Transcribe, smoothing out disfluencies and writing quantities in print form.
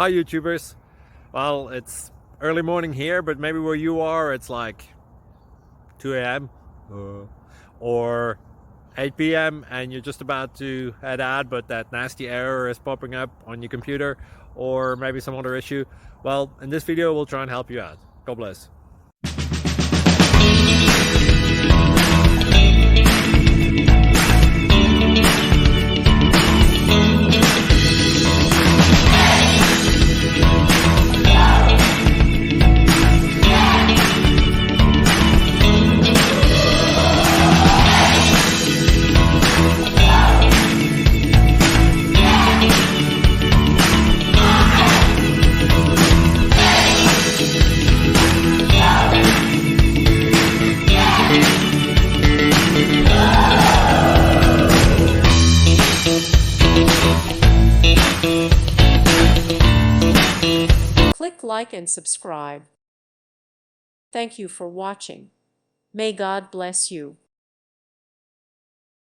Hi YouTubers. Well, it's early morning here, but maybe where you are it's like 2 a.m. or 8 p.m. and you're just about to head out, but that nasty error is popping up on your computer, or maybe some other issue. Well, in this video we'll try and help you out. God bless. Click like and subscribe. Thank you for watching. May God bless you.